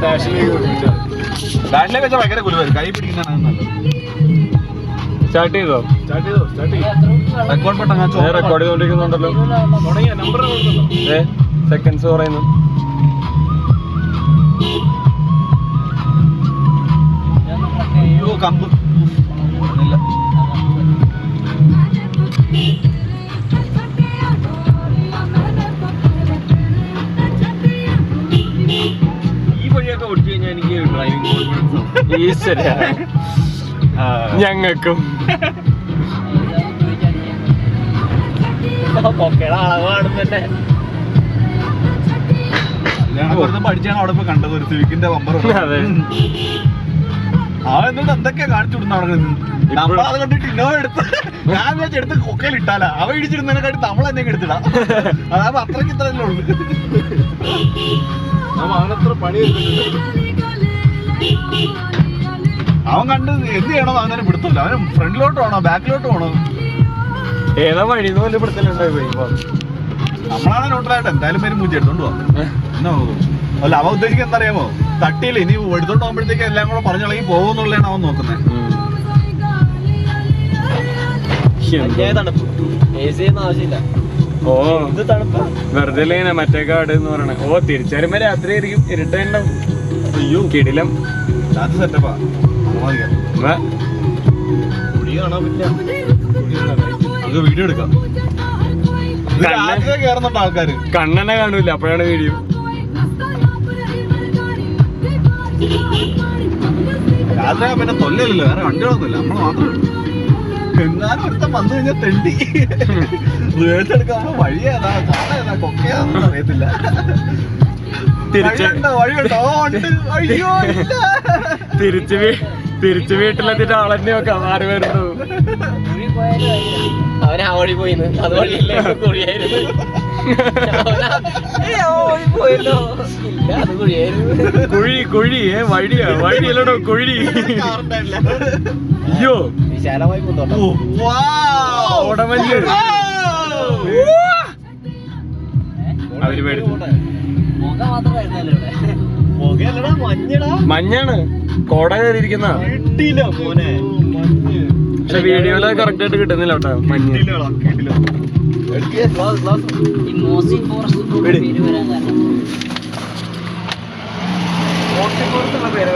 ഡാഷിലേക്ക് വെച്ചാൽ ഭയങ്കര കുലുവായിരുന്നു. കൈ പിടിക്കുന്നതാണ് നല്ലത്. സ്റ്റാർട്ട് ചെയ്തോ? റെക്കോർഡ് ബട്ടൺ റെക്കോർഡ് ചെയ്തോണ്ടിരിക്കുന്നുണ്ടല്ലോ. സെക്കൻഡ്സ് പറയുന്നു. അയ്യോ കമ്പ് ഇല്ല. ഈ വഴിയൊക്കെ ഓടിച്ചു കഴിഞ്ഞാൽ എനിക്ക് ഡ്രൈവിംഗ് കോൺഫിഡൻസ് ഈശ്വര ഞങ്ങൾക്കും പഠിച്ചാണ് അവിടെ പോയി കണ്ടത്. ഒരു സിവിക്കിന്റെ ബമ്പർ. അവൻ എന്നിട്ട് എന്തൊക്കെയാ കാണിച്ചു വിടുന്ന അവിടെ നിന്ന്. നമ്മളത് കണ്ടിട്ട് ഇന്നോവ എടുത്ത് ഞാൻ എടുത്ത് കൊക്കയിൽ ഇട്ടാലാ. അവ ഇടിച്ചിരുന്നതിനെക്കാട്ടി നമ്മൾ തന്നെ എടുത്തിടാം. അതായത് അത്രയ്ക്ക് ഇത്രയല്ലേ ഉള്ളു. അവനത്ര പണി അവൻ കണ്ട് എന്ത് ചെയ്യണോ അവനെ പിടുത്തില്ല. അവന് ഫ്രണ്ടിലോട്ട് പോണോ ബാക്കിലോട്ട് പോണോ ഏതാ വഴി പോലെ പിടുത്തലുണ്ടായി പോയി. നമ്മളാണ് നോട്ടിലായിട്ട് എന്തായാലും പേര് മൂച്ചി എടുത്തോണ്ട് പോവാം. അല്ല അവൻ ഉദ്ദേശിക്കുക എന്താ അറിയാമോ, തട്ടിയില്ല ഇനി എടുത്തോണ്ട് പോകുമ്പോഴത്തേക്ക് എല്ലാം കൂടെ പറഞ്ഞിളകി പോകുന്നുള്ളതാണ് അവൻ നോക്കുന്നത്. ഓ വെറുതെ ഇങ്ങനെ മറ്റേ കാട് എന്ന് പറയണേ. ഓ തിരിച്ചറിയുമ്പോ രാത്രി ആയിരിക്കും, ഇരുട്ടുണ്ടാവും. അയ്യോ കിടിലം. അത് സെറ്റപ്പാ. നമുക്ക് വീഡിയോ എടുക്കാം. കേറുന്നുണ്ട് ആൾക്കാര്. കണ്ണനെ കാണൂല, അപ്പോഴാണ് വീഡിയോ. രാത്രി പിന്നെ തൊല്ലല്ലോ, വേറെ വണ്ടികളൊന്നുമില്ല, നമ്മള് മാത്രമേ. എന്നാലും ഒരുത്തം വന്നു കഴിഞ്ഞാൽ തെണ്ടി റിവേഴ്സ് എടുക്കാൻ വഴി ഏതാ കാണാ ഏതാ കൊക്കയാന്ന് അറിയത്തില്ല. വഴിയുണ്ടോ? അയ്യോ തിരിച്ചു വീട്ടിലെത്തിട്ട് ആളെന്നെ നോക്കാം ആര് വരുന്നു. അവൻ ഓടി പോയിന്ന് അതുകൊണ്ടില്ലേ കുഴിയായിരുന്നു. കുഴി വഴിയല്ലടോ കുഴി. അയ്യോ വിശാലമായി പൂന്തോട്ടം. ഓടമഞ്ഞ് അവര് പേടിച്ചു. മഞ്ഞാണ് കോട കയറിയിരിക്കുന്ന. പക്ഷെ വീഡിയോയില് കറക്റ്റ് ആയിട്ട് കിട്ടുന്നില്ല കേട്ടോ മഞ്ഞ്.